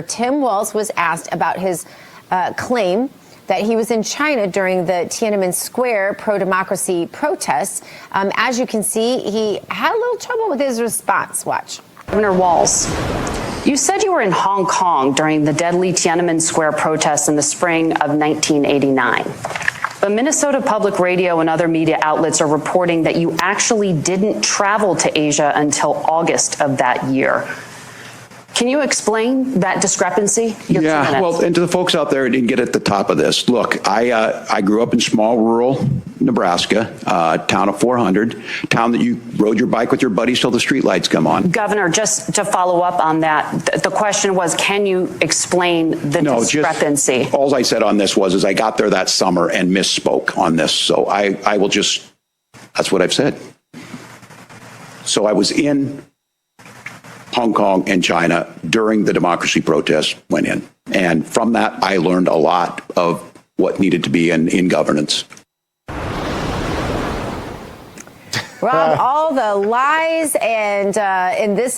Tim Walz was asked about his claim that he was in China during the Tiananmen Square pro-democracy protests. As you can see, he had a little trouble with his response. Watch. Governor Walz, you said you were in Hong Kong during the deadly Tiananmen Square protests in the spring of 1989. But Minnesota Public Radio and other media outlets are reporting that you actually didn't travel to Asia until August of that year. Can you explain that discrepancy? Yeah, well, and to the folks out there who didn't get at the top of this, look, I grew up in small rural Nebraska, town of 400, town that you rode your bike with your buddies till the streetlights come on. Governor, just to follow up on that, the question was, can you explain the discrepancy? Just, all I said on this is I got there that summer and misspoke on this. So I will just, that's what I've said. So I was in Hong Kong and China during the democracy protests went in. And from that, I learned a lot of what needed to be in governance. Rob, all the lies and in this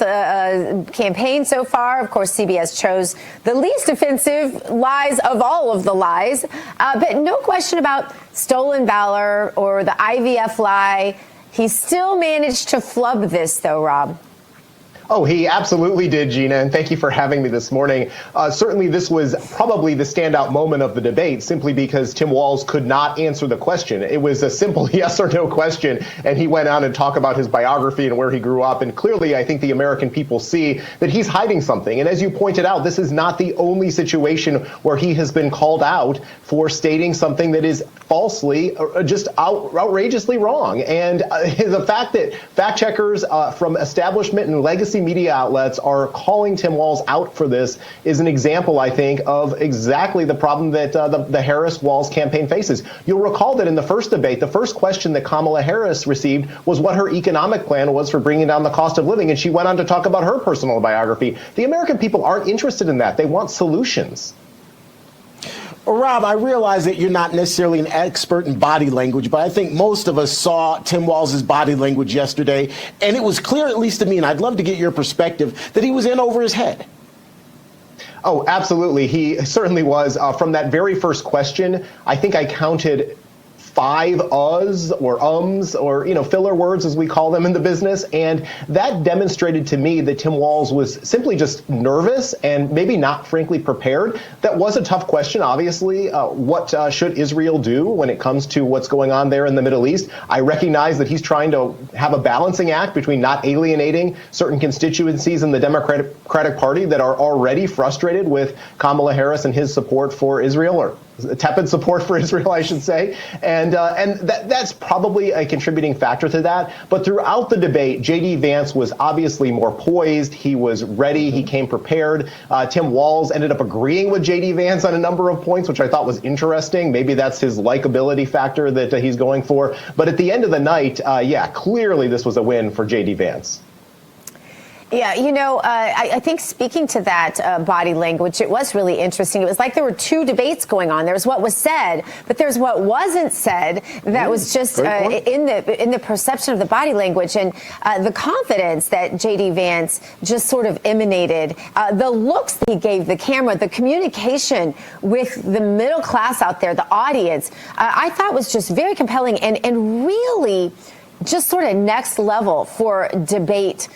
campaign so far, of course, CBS chose the least offensive lies of all of the lies. But no question about stolen valor or the IVF lie. He still managed to flub this, though, Rob. Oh, he absolutely did, Gina, and thank you for having me this morning. Certainly, this was probably the standout moment of the debate, simply because Tim Walz could not answer the question. It was a simple yes or no question, and he went on and talked about his biography and where he grew up. And clearly, I think the American people see that he's hiding something. And as you pointed out, this is not the only situation where he has been called out for stating something that is falsely, just outrageously wrong. And the fact that fact checkers from establishment and legacy media outlets are calling Tim Walz out for this is an example, I think, of exactly the problem that the Harris-Walz campaign faces. You'll recall that in the first debate, the first question that Kamala Harris received was what her economic plan was for bringing down the cost of living, and she went on to talk about her personal biography. The American people aren't interested in that. They want solutions. Rob, I realize that you're not necessarily an expert in body language, but I think most of us saw Tim Walz's body language yesterday, and it was clear, at least to me, and I'd love to get your perspective, that he was in over his head. Oh, absolutely. He certainly was. From that very first question, I think I counted 5 uhs or ums or, filler words, as we call them in the business. And that demonstrated to me that Tim Walz was simply just nervous and maybe not, frankly, prepared. That was a tough question, obviously. What should Israel do when it comes to what's going on there in the Middle East? I recognize that he's trying to have a balancing act between not alienating certain constituencies in the Democratic Party that are already frustrated with Kamala Harris and his support for Israel, or tepid support for Israel, I should say. And that's probably a contributing factor to that. But throughout the debate, J.D. Vance was obviously more poised. He was ready. He came prepared. Tim Walz ended up agreeing with J.D. Vance on a number of points, which I thought was interesting. Maybe that's his likability factor that he's going for. But at the end of the night, clearly this was a win for J.D. Vance. Yeah, I think speaking to that body language, it was really interesting. It was like there were 2 debates going on. There's what was said, but there's what wasn't said that was just in the perception of the body language, and the confidence that J.D. Vance just sort of emanated, the looks that he gave the camera, the communication with the middle class out there, the audience, I thought was just very compelling and really just sort of next level for debate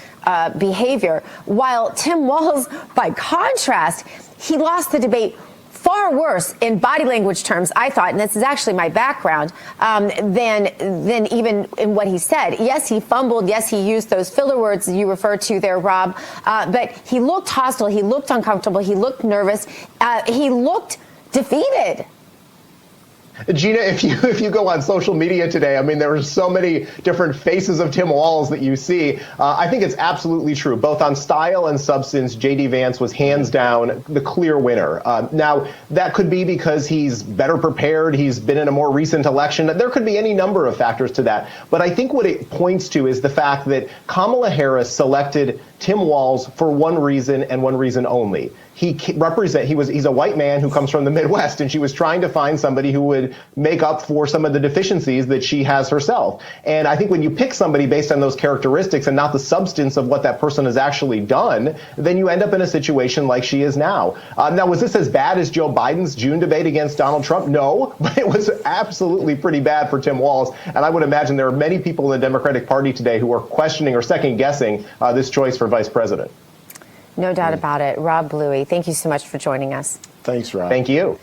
behavior. While Tim Walz, by contrast, he lost the debate far worse in body language terms, I thought, and this is actually my background, than even in what he said. Yes, he fumbled. Yes, he used those filler words you referred to there, Rob. But he looked hostile. He looked uncomfortable. He looked nervous. He looked defeated. Gina, if you go on social media today, I mean, there are so many different faces of Tim Walz that you see. I think it's absolutely true. Both on style and substance, J.D. Vance was hands down the clear winner. Now, that could be because he's better prepared. He's been in a more recent election. There could be any number of factors to that. But I think what it points to is the fact that Kamala Harris selected Tim Walz for one reason and one reason only. He's a white man who comes from the Midwest, and she was trying to find somebody who would make up for some of the deficiencies that she has herself. And I think when you pick somebody based on those characteristics and not the substance of what that person has actually done, then you end up in a situation like she is now. Now, was this as bad as Joe Biden's June debate against Donald Trump? No, but it was absolutely pretty bad for Tim Walz. And I would imagine there are many people in the Democratic Party today who are questioning or second guessing this choice for vice president. No doubt about it. Rob Bluey, thank you so much for joining us. Thanks, Rob. Thank you.